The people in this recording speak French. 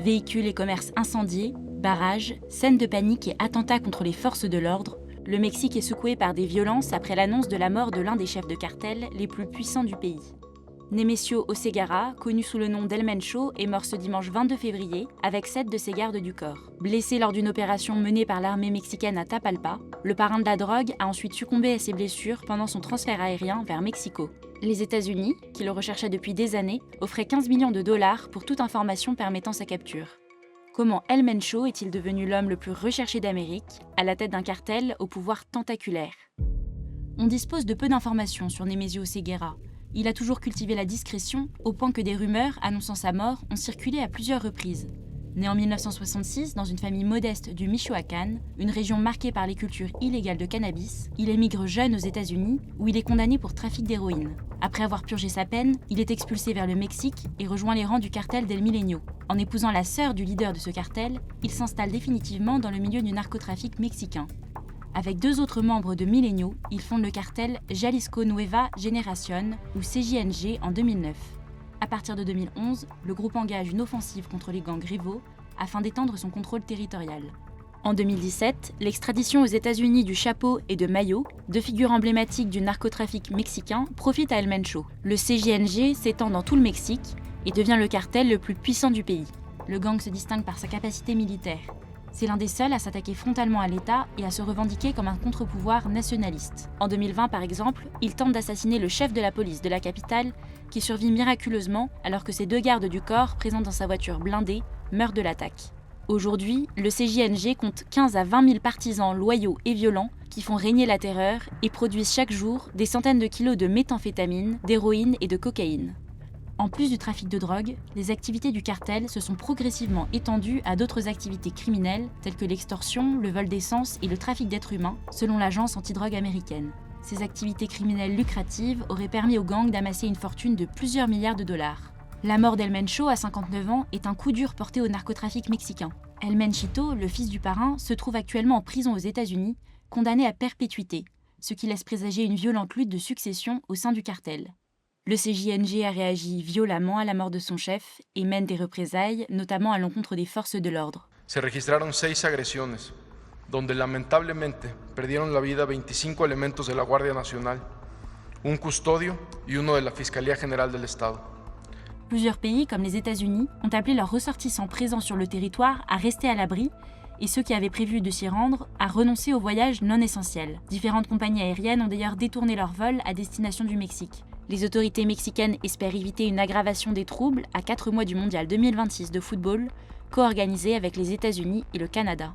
Véhicules et commerces incendiés, barrages, scènes de panique et attentats contre les forces de l'ordre, le Mexique est secoué par des violences après l'annonce de la mort de l'un des chefs de cartel les plus puissants du pays. Nemesio Oseguera, connu sous le nom d'El Mencho, est mort ce dimanche 22 février avec 7 de ses gardes du corps. Blessé lors d'une opération menée par l'armée mexicaine à Tapalpa, le parrain de la drogue a ensuite succombé à ses blessures pendant son transfert aérien vers Mexico. Les États-Unis, qui le recherchaient depuis des années, offraient 15 millions de dollars pour toute information permettant sa capture. Comment El Mencho est-il devenu l'homme le plus recherché d'Amérique, à la tête d'un cartel au pouvoir tentaculaire? On dispose de peu d'informations sur Nemesio Oseguera. Il a toujours cultivé la discrétion, au point que des rumeurs annonçant sa mort ont circulé à plusieurs reprises. Né en 1966 dans une famille modeste du Michoacán, une région marquée par les cultures illégales de cannabis, il émigre jeune aux États-Unis où il est condamné pour trafic d'héroïne. Après avoir purgé sa peine, il est expulsé vers le Mexique et rejoint les rangs du cartel del Milenio. En épousant la sœur du leader de ce cartel, il s'installe définitivement dans le milieu du narcotrafic mexicain. Avec 2 autres membres de Milenio, ils fondent le cartel Jalisco Nueva Generación, ou CJNG, en 2009. À partir de 2011, le groupe engage une offensive contre les gangs rivaux afin d'étendre son contrôle territorial. En 2017, l'extradition aux États-Unis du Chapo et de Mayo, 2 figures emblématiques du narcotrafic mexicain, profite à El Mencho. Le CJNG s'étend dans tout le Mexique et devient le cartel le plus puissant du pays. Le gang se distingue par sa capacité militaire. C'est l'un des seuls à s'attaquer frontalement à l'État et à se revendiquer comme un contre-pouvoir nationaliste. En 2020, par exemple, il tente d'assassiner le chef de la police de la capitale, qui survit miraculeusement alors que ses 2 gardes du corps, présents dans sa voiture blindée, meurent de l'attaque. Aujourd'hui, le CJNG compte 15 à 20 000 partisans loyaux et violents qui font régner la terreur et produisent chaque jour des centaines de kilos de méthamphétamine, d'héroïne et de cocaïne. En plus du trafic de drogue, les activités du cartel se sont progressivement étendues à d'autres activités criminelles telles que l'extorsion, le vol d'essence et le trafic d'êtres humains, selon l'agence antidrogue américaine. Ces activités criminelles lucratives auraient permis aux gangs d'amasser une fortune de plusieurs milliards de dollars. La mort d'El Mencho à 59 ans est un coup dur porté au narcotrafic mexicain. El Menchito, le fils du parrain, se trouve actuellement en prison aux États-Unis, condamné à perpétuité, ce qui laisse présager une violente lutte de succession au sein du cartel. Le CJNG a réagi violemment à la mort de son chef et mène des représailles, notamment à l'encontre des forces de l'ordre. Se registraron 6 agresiones, donde lamentablemente perdieron la vida 25 elementos de la Guardia Nacional, un custodio y uno de la Fiscalía General del Estado. Plusieurs pays, comme les États-Unis, ont appelé leurs ressortissants présents sur le territoire à rester à l'abri et ceux qui avaient prévu de s'y rendre à renoncer aux voyages non essentiels. Différentes compagnies aériennes ont d'ailleurs détourné leurs vols à destination du Mexique. Les autorités mexicaines espèrent éviter une aggravation des troubles à 4 mois du mondial 2026 de football, co-organisé avec les États-Unis et le Canada.